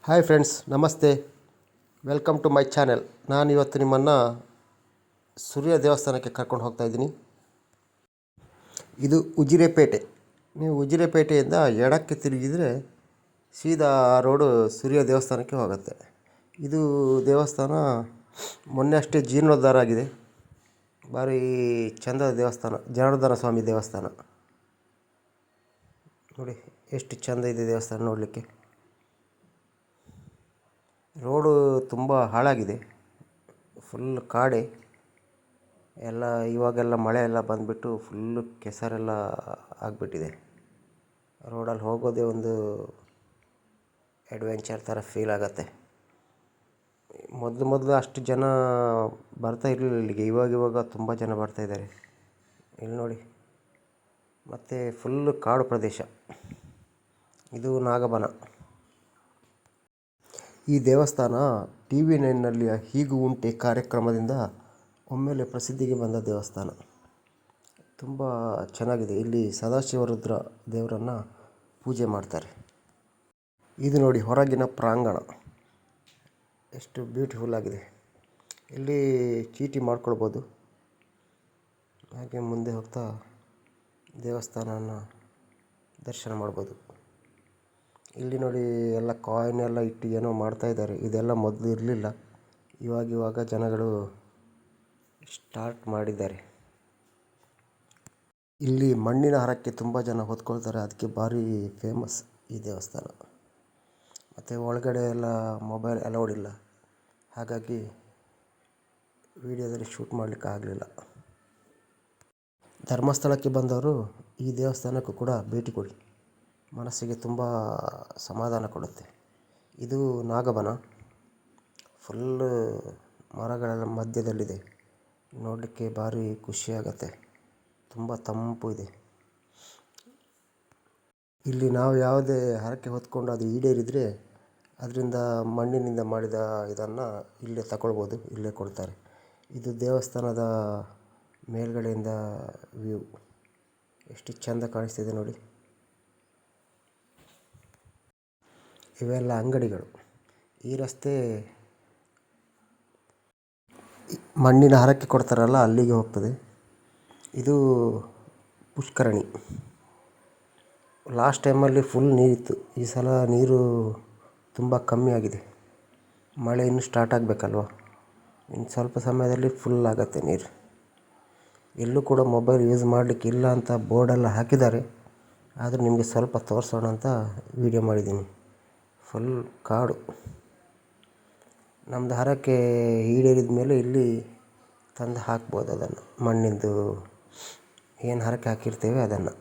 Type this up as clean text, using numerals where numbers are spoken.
Hi friends, ನಮಸ್ತೆ. Welcome to my channel. ನಾನು ಇವತ್ತು ನಿಮ್ಮನ್ನು ಸೂರ್ಯ ದೇವಸ್ಥಾನಕ್ಕೆ ಕರ್ಕೊಂಡು ಹೋಗ್ತಾ ಇದ್ದೀನಿ. ಇದು ಉಜಿರೆಪೇಟೆ. ನೀವು ಉಜಿರೆಪೇಟೆಯಿಂದ ಎಡಕ್ಕೆ ತಿರುಗಿದರೆ ಸೀದಾ ರೋಡು ಸೂರ್ಯ ದೇವಸ್ಥಾನಕ್ಕೆ ಹೋಗುತ್ತೆ. ಇದು ದೇವಸ್ಥಾನ ಮೊನ್ನೆ ಅಷ್ಟೇ ಜೀರ್ಣೋದ್ಧಾರ ಆಗಿದೆ. ಭಾರಿ ಚಂದದ ದೇವಸ್ಥಾನ, ಜನಾರ್ದನ ಸ್ವಾಮಿ ದೇವಸ್ಥಾನ. ನೋಡಿ ಎಷ್ಟು ಚೆಂದ ಇದೆ ದೇವಸ್ಥಾನ ನೋಡಲಿಕ್ಕೆ. ರೋಡು ತುಂಬ ಹಾಳಾಗಿದೆ, ಫುಲ್ ಕಾಡೆ ಎಲ್ಲ. ಇವಾಗೆಲ್ಲ ಮಳೆ ಎಲ್ಲ ಬಂದುಬಿಟ್ಟು ಫುಲ್ಲು ಕೆಸರೆಲ್ಲ ಆಗಿಬಿಟ್ಟಿದೆ. ರೋಡಲ್ಲಿ ಹೋಗೋದೇ ಒಂದು ಅಡ್ವೆಂಚರ್ ಥರ ಫೀಲ್ ಆಗುತ್ತೆ. ಮೊದಲು ಅಷ್ಟು ಜನ ಬರ್ತಾ ಇರಲಿಲ್ಲ ಇಲ್ಲಿಗೆ. ಇವಾಗ ತುಂಬ ಜನ ಬರ್ತಾಯಿದ್ದಾರೆ. ಇಲ್ಲಿ ನೋಡಿ, ಮತ್ತು ಫುಲ್ಲು ಕಾಡು ಪ್ರದೇಶ. ಇದು ನಾಗಬನ. ಈ ದೇವಸ್ಥಾನ TV9ನಲ್ಲಿ ಹೀಗೂ ಉಂಟೆ ಕಾರ್ಯಕ್ರಮದಿಂದ ಒಮ್ಮೆಲೆ ಪ್ರಸಿದ್ಧಿಗೆ ಬಂದ ದೇವಸ್ಥಾನ. ತುಂಬ ಚೆನ್ನಾಗಿದೆ. ಇಲ್ಲಿ ಸದಾಶಿವರುದ್ರ ದೇವರನ್ನು ಪೂಜೆ ಮಾಡ್ತಾರೆ. ಇದು ನೋಡಿ ಹೊರಗಿನ ಪ್ರಾಂಗಣ ಎಷ್ಟು ಬ್ಯೂಟಿಫುಲ್ ಆಗಿದೆ. ಇಲ್ಲಿ ಚೀಟಿ ಮಾಡ್ಕೊಳ್ಬೋದು. ಹಾಗೆ ಮುಂದೆ ಹೋಗ್ತಾ ದೇವಸ್ಥಾನನ ದರ್ಶನ ಮಾಡ್ಬೋದು. ಇಲ್ಲಿ ನೋಡಿ ಎಲ್ಲ ಕಾಯಿನ್ ಎಲ್ಲ ಇಟ್ಟು ಏನೋ ಮಾಡ್ತಾಯಿದ್ದಾರೆ. ಇದೆಲ್ಲ ಮೊದಲು ಇರಲಿಲ್ಲ, ಇವಾಗ ಜನಗಳು ಸ್ಟಾರ್ಟ್ ಮಾಡಿದ್ದಾರೆ. ಇಲ್ಲಿ ಮಣ್ಣಿನ ಹರಕೆ ತುಂಬ ಜನ ಹೊತ್ಕೊಳ್ತಾರೆ. ಅದಕ್ಕೆ ಭಾರಿ ಫೇಮಸ್ ಈ ದೇವಸ್ಥಾನ. ಮತ್ತು ಒಳಗಡೆ ಎಲ್ಲ ಮೊಬೈಲ್ ಅಲೌಡ್ ಇಲ್ಲ, ಹಾಗಾಗಿ ವಿಡಿಯೋದಲ್ಲಿ ಶೂಟ್ ಮಾಡಲಿಕ್ಕೆ ಆಗಲಿಲ್ಲ. ಧರ್ಮಸ್ಥಳಕ್ಕೆ ಬಂದವರು ಈ ದೇವಸ್ಥಾನಕ್ಕೂ ಕೂಡ ಭೇಟಿ ಕೊಡಿ. ಮನಸ್ಸಿಗೆ ತುಂಬ ಸಮಾಧಾನ ಕೊಡುತ್ತೆ. ಇದು ನಾಗಬನ. ಫುಲ್ಲು ಮರಗಳೆಲ್ಲ ಮಧ್ಯದಲ್ಲಿದೆ. ನೋಡಲಿಕ್ಕೆ ಭಾರಿ ಖುಷಿಯಾಗತ್ತೆ. ತುಂಬ ತಂಪು ಇದೆ. ಇಲ್ಲಿ ನಾವು ಯಾವುದೇ ಹರಕೆ ಹೊತ್ಕೊಂಡು ಅದು ಈಡೇರಿದರೆ ಅದರಿಂದ ಮಣ್ಣಿನಿಂದ ಮಾಡಿದ ಇದನ್ನು ಇಲ್ಲೇ ತಗೊಳ್ಬೋದು, ಇಲ್ಲೇ ಕೊಡ್ತಾರೆ. ಇದು ದೇವಸ್ಥಾನದ ಮೇಲ್ಗಡೆಯಿಂದ ವ್ಯೂ ಎಷ್ಟು ಚೆಂದ ಕಾಣಿಸ್ತಿದೆ ನೋಡಿ. ಇವೆಲ್ಲ ಅಂಗಡಿಗಳು. ಈ ರಸ್ತೆ ಮಣ್ಣಿನ ಹರಕೆ ಕೊಡ್ತಾರಲ್ಲ ಅಲ್ಲಿಗೆ ಹೋಗ್ತದೆ. ಇದು ಪುಷ್ಕರಣಿ. ಲಾಸ್ಟ್ ಟೈಮಲ್ಲಿ ಫುಲ್ ನೀರಿತ್ತು. ಈ ಸಲ ನೀರು ತುಂಬ ಕಮ್ಮಿ ಆಗಿದೆ. ಮಳೆ ಇನ್ನೂ ಸ್ಟಾರ್ಟ್ ಆಗಬೇಕಲ್ವ, ಇನ್ನು ಸ್ವಲ್ಪ ಸಮಯದಲ್ಲಿ ಫುಲ್ ಆಗುತ್ತೆ ನೀರು. ಎಲ್ಲೂ ಕೂಡ ಮೊಬೈಲ್ ಯೂಸ್ ಮಾಡಲಿಕ್ಕೆ ಇಲ್ಲ ಅಂತ ಬೋರ್ಡೆಲ್ಲ ಹಾಕಿದ್ದಾರೆ. ಆದರೂ ನಿಮಗೆ ಸ್ವಲ್ಪ ತೋರಿಸೋಣ ಅಂತ ವಿಡಿಯೋ ಮಾಡಿದ್ದೀನಿ. ಫುಲ್ ಕಾಡು. ನಮ್ಮದು ಹರಕೆ ಈಡೇರಿದ ಮೇಲೆ ಇಲ್ಲಿ ತಂದು ಹಾಕ್ಬೋದು ಅದನ್ನು. ಮಣ್ಣಿಂದು ಏನು ಹರಕೆ ಹಾಕಿರ್ತೇವೆ ಅದನ್ನು.